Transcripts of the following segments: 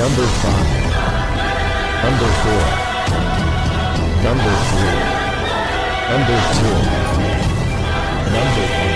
Number 5, Number 4, Number 3, Number 2, Number 1.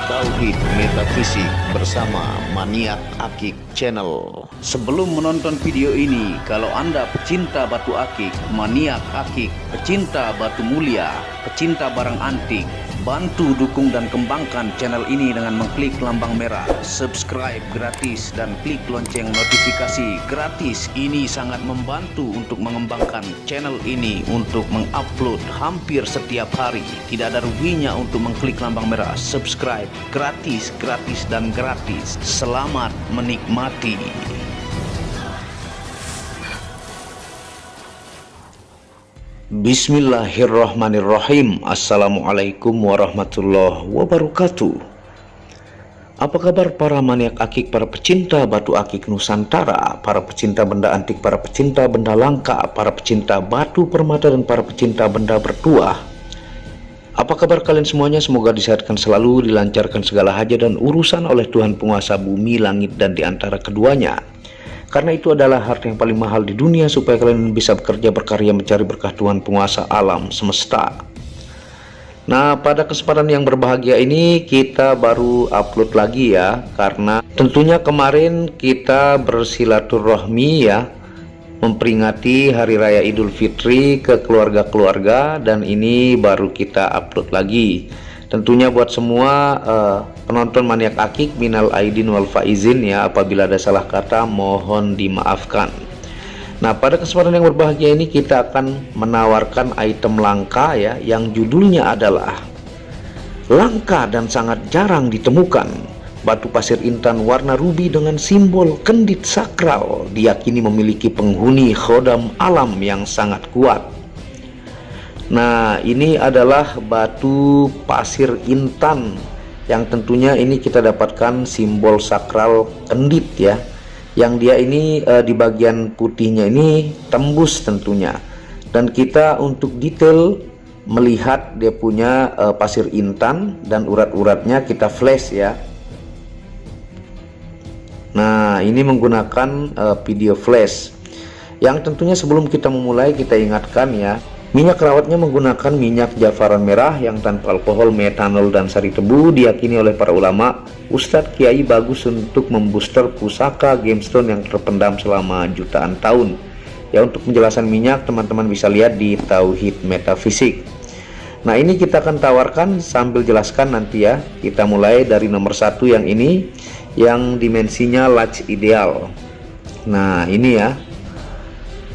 Tauhid Metafisik bersama Maniak Akik Channel. Sebelum menonton video ini, kalau Anda pecinta batu akik, maniak akik, pecinta batu mulia, pecinta barang antik, bantu dukung dan kembangkan channel ini dengan mengklik lambang merah, subscribe gratis dan klik lonceng notifikasi gratis. Ini sangat membantu untuk mengembangkan channel ini untuk mengupload hampir setiap hari. Tidak ada ruginya untuk mengklik lambang merah, subscribe gratis, gratis dan gratis. Selamat menikmati. Bismillahirrahmanirrahim. Assalamualaikum warahmatullahi wabarakatuh. Apa kabar para maniak akik, para pecinta batu akik Nusantara, para pecinta benda antik, para pecinta benda langka, para pecinta batu permata, dan para pecinta benda bertuah? Apa kabar kalian semuanya? Semoga disehatkan selalu, dilancarkan segala hajat dan urusan oleh Tuhan penguasa bumi, langit, dan di antara keduanya. Karena itu adalah harta yang paling mahal di dunia, supaya kalian bisa bekerja, berkarya, mencari berkah Tuhan penguasa alam semesta. Nah, pada kesempatan yang berbahagia ini kita baru upload lagi ya, karena tentunya kemarin kita bersilaturahmi ya, memperingati Hari Raya Idul Fitri ke keluarga-keluarga, dan ini baru kita upload lagi. Tentunya buat semua penonton maniak akik, minal aidin wal faizin ya, apabila ada salah kata mohon dimaafkan. Nah, pada kesempatan yang berbahagia ini kita akan menawarkan item langka ya, yang judulnya adalah langka dan sangat jarang ditemukan. Batu pasir intan warna rubi dengan simbol kendit sakral diyakini memiliki penghuni khodam alam yang sangat kuat. Nah, ini adalah batu pasir intan yang tentunya ini kita dapatkan simbol sakral kendit ya, yang dia ini di bagian putihnya ini tembus tentunya. Dan kita untuk detail melihat dia punya pasir intan dan urat-uratnya kita flash ya. Nah, ini menggunakan video flash, yang tentunya sebelum kita memulai kita ingatkan ya, minyak rawatnya menggunakan minyak jafaran merah yang tanpa alkohol, metanol, dan sari tebu. Diyakini oleh para ulama, ustadz, kiai bagus untuk membooster pusaka gemstone yang terpendam selama jutaan tahun. Ya, untuk penjelasan minyak teman-teman bisa lihat di Tauhid Metafisik. Nah, ini kita akan tawarkan sambil jelaskan nanti ya. Kita mulai dari nomor 1 yang ini, yang dimensinya large ideal. Nah, ini ya.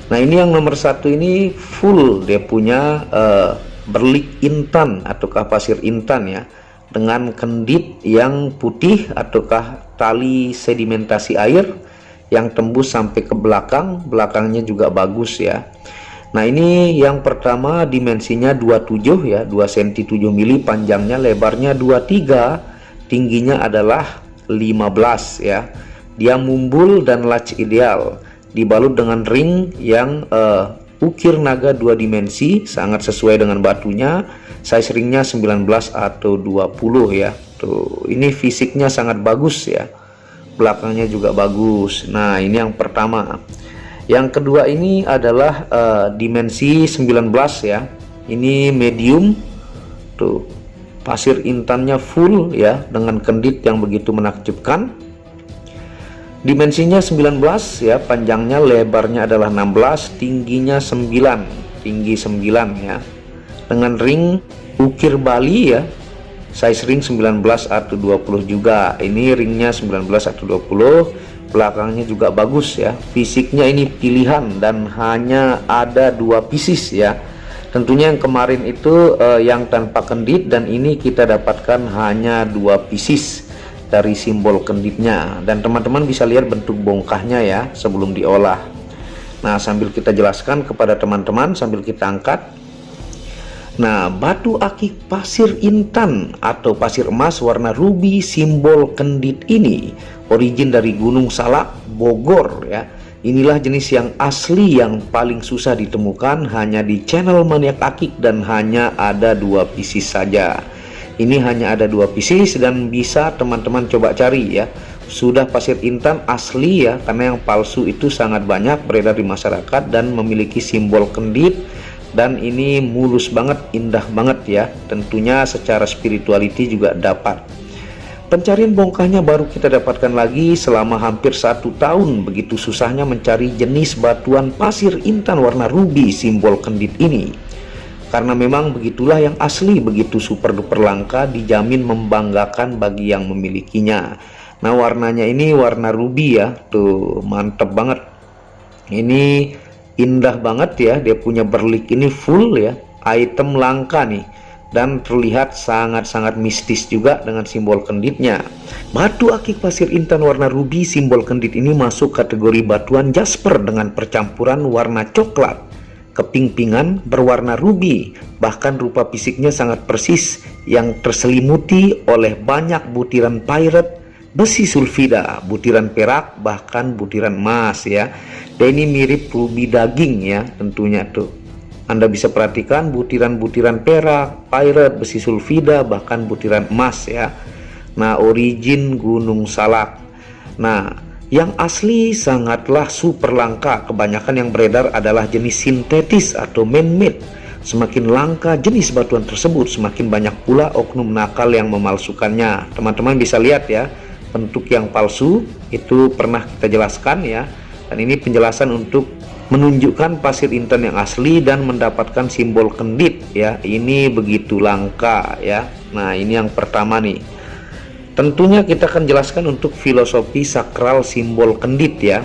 Nah, ini yang nomor 1 ini full, dia punya berlik intan ataukah pasir intan ya, dengan kendit yang putih ataukah tali sedimentasi air yang tembus sampai ke belakang, belakangnya juga bagus ya. Nah, ini yang pertama dimensinya 27 ya, 2 cm 7 mili, panjangnya, lebarnya 23, tingginya adalah 15 ya. Dia mumbul dan large ideal, dibalut dengan ring yang ukir naga 2 dimensi, sangat sesuai dengan batunya. Size ringnya 19 atau 20 ya. Tuh, ini fisiknya sangat bagus ya, belakangnya juga bagus. Nah, ini yang pertama. Yang kedua ini adalah dimensi 19 ya, ini medium. Tuh, pasir intannya full ya, dengan kendit yang begitu menakjubkan. Dimensinya 19 ya, panjangnya, lebarnya adalah 16, tingginya 9, tinggi 9 ya. Dengan ring ukir Bali ya, size ring 19 atau 20 juga. Ini ringnya 19 atau 20, belakangnya juga bagus ya. Fisiknya ini pilihan dan hanya ada 2 pieces ya. Tentunya yang kemarin itu yang tanpa kendit, dan ini kita dapatkan hanya 2 pieces dari simbol kenditnya. Dan teman-teman bisa lihat bentuk bongkahnya ya sebelum diolah. Nah, sambil kita jelaskan kepada teman-teman sambil kita angkat. Nah, batu akik pasir intan atau pasir emas warna rubi simbol kendit ini origin dari Gunung Salak, Bogor ya. Inilah jenis yang asli yang paling susah ditemukan, hanya di channel maniak akik, dan hanya ada 2 pieces saja. Ini hanya ada 2 pieces dan bisa teman-teman coba cari ya sudah pasir intan asli ya, karena yang palsu itu sangat banyak beredar di masyarakat dan memiliki simbol kendit, dan ini mulus banget, indah banget ya. Tentunya secara spirituality juga dapat. Pencarian bongkahnya baru kita dapatkan lagi selama hampir 1 tahun. Begitu susahnya mencari jenis batuan pasir intan warna ruby simbol kendit ini, karena memang begitulah yang asli, begitu super duper langka, dijamin membanggakan bagi yang memilikinya. Nah, warnanya ini warna ruby ya, tuh mantep banget. Ini indah banget ya, dia punya berlik ini full ya, item langka nih, dan terlihat sangat-sangat mistis juga dengan simbol kenditnya. Batu akik pasir intan warna ruby simbol kendit ini masuk kategori batuan jasper dengan percampuran warna coklat, keping-pingan berwarna ruby, bahkan rupa fisiknya sangat persis yang terselimuti oleh banyak butiran pirate, besi sulfida, butiran perak, bahkan butiran emas ya. Dan ini mirip ruby daging ya tentunya tuh. Anda bisa perhatikan butiran-butiran perak, pirate, besi sulfida, bahkan butiran emas ya. Nah, origin Gunung Salak. Nah, yang asli sangatlah super langka. Kebanyakan yang beredar adalah jenis sintetis atau man-made. Semakin langka jenis batuan tersebut, semakin banyak pula oknum nakal yang memalsukannya. Teman-teman bisa lihat ya, bentuk yang palsu itu pernah kita jelaskan ya, dan ini penjelasan untuk menunjukkan pasir intan yang asli dan mendapatkan simbol kendit ya. Ini begitu langka ya. Nah, ini yang pertama nih. Tentunya kita akan jelaskan untuk filosofi sakral simbol kendit ya.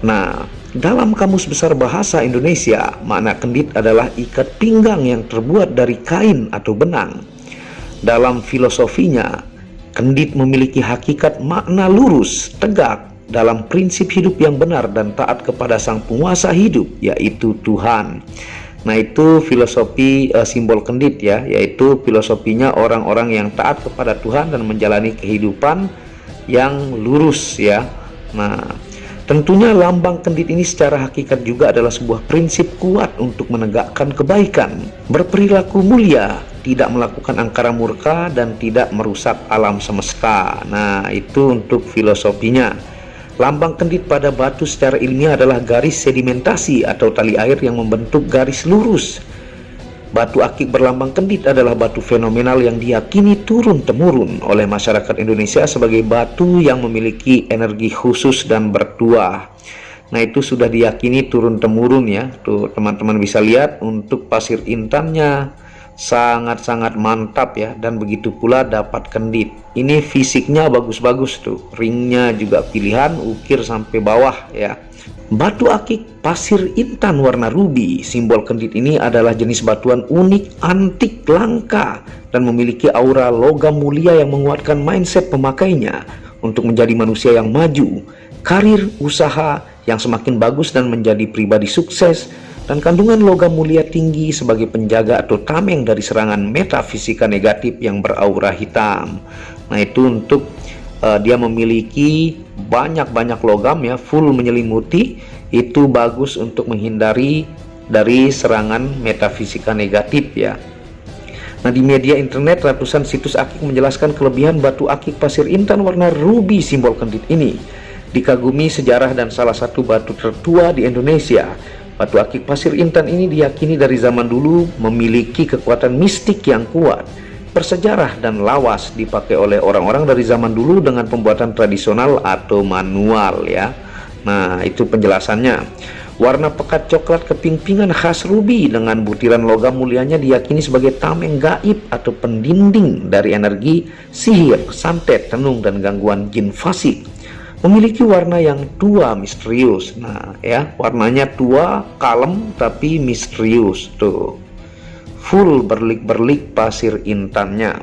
Nah, dalam Kamus Besar Bahasa Indonesia, makna kendit adalah ikat pinggang yang terbuat dari kain atau benang. Dalam filosofinya, kendit memiliki hakikat makna lurus, tegak dalam prinsip hidup yang benar dan taat kepada sang penguasa hidup, yaitu Tuhan. Nah, itu filosofi simbol kendit ya, yaitu filosofinya orang-orang yang taat kepada Tuhan dan menjalani kehidupan yang lurus ya. Nah, tentunya lambang kendit ini secara hakikat juga adalah sebuah prinsip kuat untuk menegakkan kebaikan, berperilaku mulia, tidak melakukan angkara murka, dan tidak merusak alam semesta. Nah, itu untuk filosofinya. Lambang kendit pada batu secara ilmiah adalah garis sedimentasi atau tali air yang membentuk garis lurus. Batu akik berlambang kendit adalah batu fenomenal yang diyakini turun-temurun oleh masyarakat Indonesia sebagai batu yang memiliki energi khusus dan bertuah. Nah, itu sudah diyakini turun-temurun ya. Tuh teman-teman bisa lihat untuk pasir intannya sangat-sangat mantap ya, dan begitu pula dapat kendit. Ini fisiknya bagus-bagus tuh, ringnya juga pilihan, ukir sampai bawah ya. Batu akik pasir intan warna ruby simbol kendit ini adalah jenis batuan unik, antik, langka, dan memiliki aura logam mulia yang menguatkan mindset pemakainya untuk menjadi manusia yang maju, karir usaha yang semakin bagus, dan menjadi pribadi sukses. Dan kandungan logam mulia tinggi sebagai penjaga atau tameng dari serangan metafisika negatif yang beraura hitam. Nah, itu untuk dia memiliki banyak-banyak logam ya, full menyelimuti. Itu bagus untuk menghindari dari serangan metafisika negatif ya. Nah, di media internet ratusan situs akik menjelaskan kelebihan batu akik pasir intan warna ruby simbol kendit ini. Dikagumi sejarah dan salah satu batu tertua di Indonesia. Batu akik pasir intan ini diyakini dari zaman dulu memiliki kekuatan mistik yang kuat, bersejarah dan lawas, dipakai oleh orang-orang dari zaman dulu dengan pembuatan tradisional atau manual ya. Nah, itu penjelasannya. Warna pekat coklat keping-pingan khas ruby dengan butiran logam mulianya diyakini sebagai tameng gaib atau pendinding dari energi sihir, santet, tenung, dan gangguan jin fasik. Memiliki warna yang tua misterius. Nah ya, warnanya tua, kalem, tapi misterius tuh. Full berlik-berlik pasir intannya.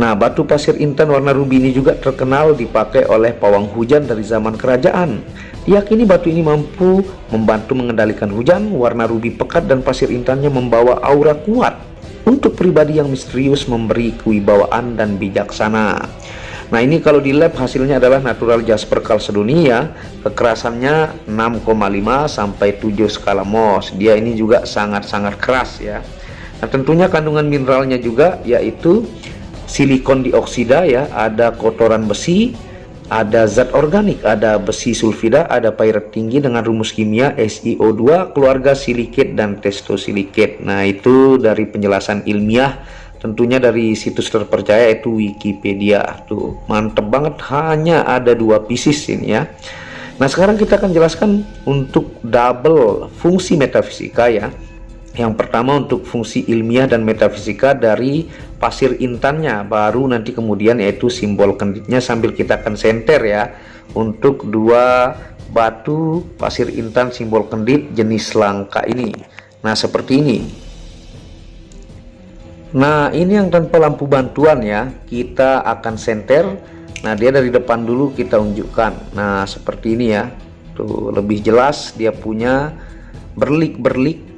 Nah, batu pasir intan warna ruby ini juga terkenal dipakai oleh pawang hujan dari zaman kerajaan. Diyakini batu ini mampu membantu mengendalikan hujan. Warna ruby pekat dan pasir intannya membawa aura kuat. Untuk pribadi yang misterius, memberi kewibawaan dan bijaksana. Nah, ini kalau di lab hasilnya adalah natural jasper chalcedony ya. Kekerasannya 6,5 sampai 7 skala Mohs. Dia ini juga sangat-sangat keras ya. Nah, tentunya kandungan mineralnya juga yaitu silikon dioksida ya, ada kotoran besi, ada zat organik, ada besi sulfida, ada pyrite tinggi dengan rumus kimia SiO2, keluarga silikat dan testosilikat. Nah, itu dari penjelasan ilmiah, tentunya dari situs terpercaya yaitu Wikipedia. Tuh, mantep banget, hanya ada 2 pieces ini ya. Nah, sekarang kita akan jelaskan untuk double fungsi metafisika ya. Yang pertama untuk fungsi ilmiah dan metafisika dari pasir intannya, baru nanti kemudian yaitu simbol kenditnya, sambil kita akan senter ya untuk 2 batu pasir intan simbol kendit jenis langka ini. Nah, seperti ini. Nah, ini yang tanpa lampu bantuan ya, kita akan senter. Nah, dia dari depan dulu kita unjukkan. Nah, seperti ini ya. Tuh, lebih jelas dia punya berlik-berlik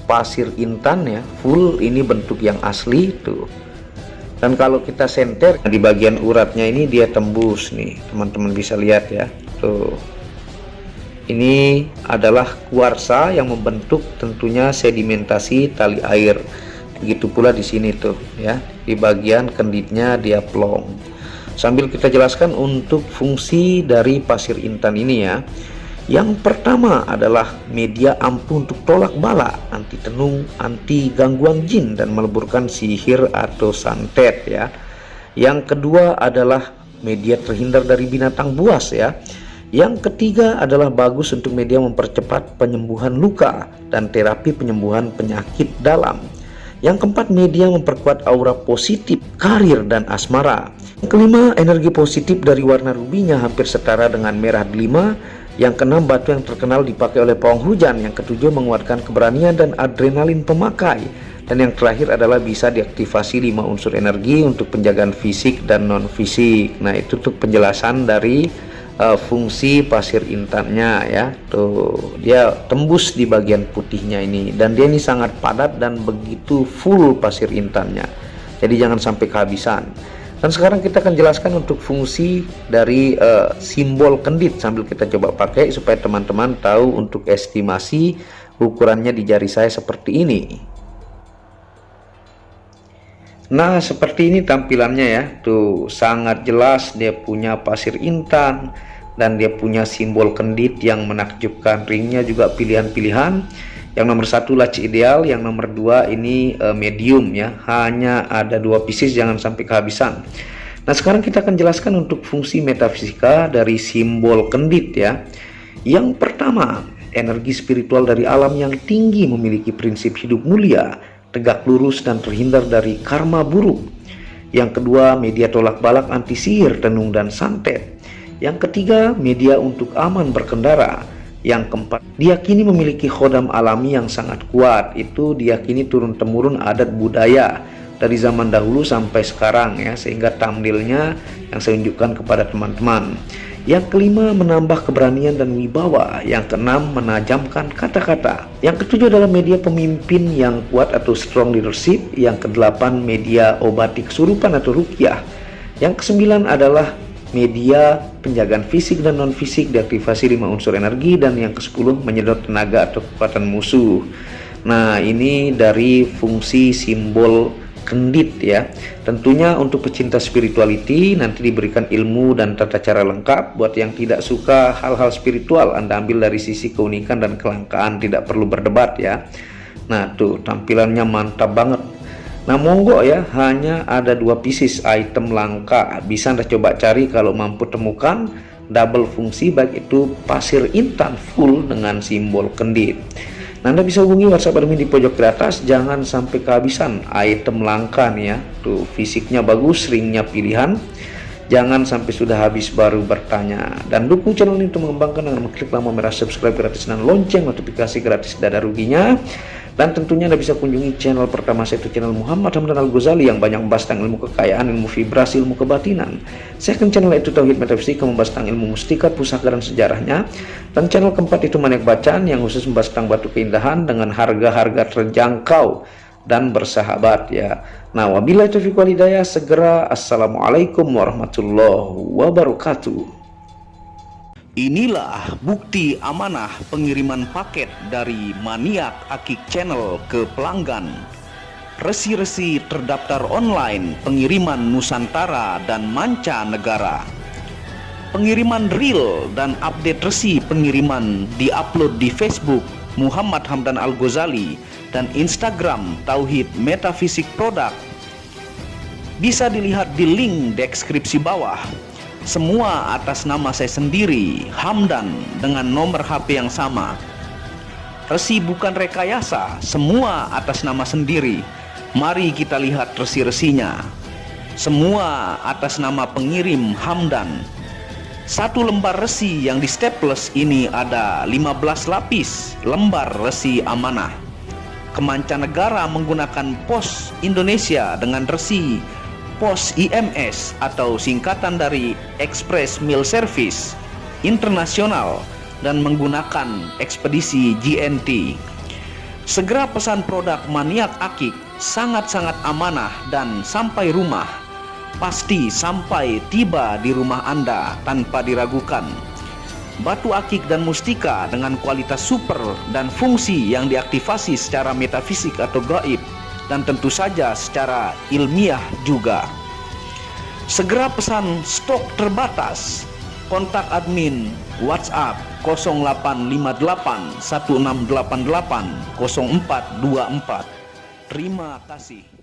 pasir intan ya, full, ini bentuk yang asli tuh. Dan kalau kita senter di bagian uratnya ini dia tembus nih, teman-teman bisa lihat ya. Tuh. Ini adalah kuarsa yang membentuk tentunya sedimentasi tali air. Begitu pula di sini tuh ya, di bagian kenditnya dia plong. Sambil kita jelaskan untuk fungsi dari pasir intan ini ya. Yang pertama adalah media ampuh untuk tolak bala, anti tenung, anti gangguan jin dan meleburkan sihir atau santet ya. Yang kedua adalah media terhindar dari binatang buas ya. Yang ketiga adalah bagus untuk media mempercepat penyembuhan luka dan terapi penyembuhan penyakit dalam. Yang keempat, media memperkuat aura positif, karir dan asmara. Yang kelima, energi positif dari warna rubinya hampir setara dengan merah delima. Yang keenam, batu yang terkenal dipakai oleh pawang hujan. Yang ketujuh, menguatkan keberanian dan adrenalin pemakai. Dan yang terakhir adalah bisa diaktifasi 5 unsur energi untuk penjagaan fisik dan non fisik. Nah, itu tuh penjelasan dari fungsi pasir intannya ya. Tuh, dia tembus di bagian putihnya ini, dan dia ini sangat padat dan begitu full pasir intannya. Jadi jangan sampai kehabisan. Dan sekarang kita akan jelaskan untuk fungsi dari simbol kendit, sambil kita coba pakai supaya teman-teman tahu untuk estimasi ukurannya di jari saya seperti ini. Nah, seperti ini tampilannya ya. Tuh, sangat jelas dia punya pasir intan dan dia punya simbol kendit yang menakjubkan. Ringnya juga pilihan-pilihan. Yang nomor 1 laci ideal, yang nomor 2 ini medium ya. Hanya ada 2 pieces, jangan sampai kehabisan. Nah, sekarang kita akan jelaskan untuk fungsi metafisika dari simbol kendit ya. Yang pertama, energi spiritual dari alam yang tinggi, memiliki prinsip hidup mulia, tegak lurus dan terhindar dari karma buruk. Yang kedua, media tolak balak, anti sihir, tenung dan santet. Yang ketiga, media untuk aman berkendara. Yang keempat, diyakini memiliki khodam alami yang sangat kuat. Itu diyakini turun-temurun adat budaya dari zaman dahulu sampai sekarang ya, sehingga thumbnailnya yang saya tunjukkan kepada teman-teman. Yang kelima, menambah keberanian dan wibawa. Yang keenam, menajamkan kata-kata. Yang ketujuh adalah media pemimpin yang kuat atau strong leadership. Yang kedelapan, media obati kesurupan atau ruqyah. Yang kesembilan adalah media penjagaan fisik dan non fisik, diaktifasi 5 unsur energi. Dan yang ke-10, menyedot tenaga atau kekuatan musuh. Nah, ini dari fungsi simbol kendit ya. Tentunya untuk pecinta spirituality nanti diberikan ilmu dan tata cara lengkap. Buat yang tidak suka hal-hal spiritual, Anda ambil dari sisi keunikan dan kelangkaan, tidak perlu berdebat ya. Nah, tuh tampilannya mantap banget. Nah, monggo ya, hanya ada 2 pieces item langka. Bisa Anda coba cari kalau mampu temukan. Double fungsi, baik itu pasir intan full dengan simbol kendit. Nah, Anda bisa hubungi WhatsApp admin di pojok di atas. Jangan sampai kehabisan item langka nih ya. Tuh, fisiknya bagus, ringnya pilihan. Jangan sampai sudah habis baru bertanya. Dan dukung channel ini untuk mengembangkan dengan mengklik lampu merah subscribe gratis dan lonceng notifikasi gratis, tidak ada ruginya. Dan tentunya Anda bisa kunjungi channel pertama saya, itu channel Muhammad Hamdan Al-Ghazali, yang banyak membahas tentang ilmu kekayaan, ilmu vibrasi, ilmu kebatinan. Second channel itu Tauhid Metafisika, membahas tentang ilmu mustika, pusaka dan sejarahnya. Dan channel keempat itu Maniak Bacaan, yang khusus membahas tentang batu keindahan dengan harga-harga terjangkau dan bersahabat ya. Nah, wabillahi taufiq wal hidayah. Segera assalamualaikum warahmatullahi wabarakatuh. Inilah bukti amanah pengiriman paket dari Maniak Akik Channel ke pelanggan. Resi-resi terdaftar online pengiriman Nusantara dan mancanegara. Pengiriman real dan update resi pengiriman diupload di Facebook Muhammad Hamdan Al-Ghazali dan Instagram Tauhid Metafisik Produk. Bisa dilihat di link deskripsi bawah. Semua atas nama saya sendiri, Hamdan, dengan nomor HP yang sama. Resi bukan rekayasa, semua atas nama sendiri. Mari kita lihat resi-resinya. Semua atas nama pengirim Hamdan. Satu lembar resi yang di staples ini ada 15 lapis lembar resi amanah. Kemancanegara menggunakan pos Indonesia dengan resi pos IMS atau singkatan dari Express Mail Service Internasional dan menggunakan ekspedisi GNT. Segera pesan produk maniak akik, sangat-sangat amanah dan sampai rumah. Pasti sampai tiba di rumah Anda tanpa diragukan. Batu akik dan mustika dengan kualitas super dan fungsi yang diaktifasi secara metafisik atau gaib dan tentu saja secara ilmiah juga. Segera pesan, stok terbatas. Kontak admin WhatsApp 0858 1688 0424. Terima kasih.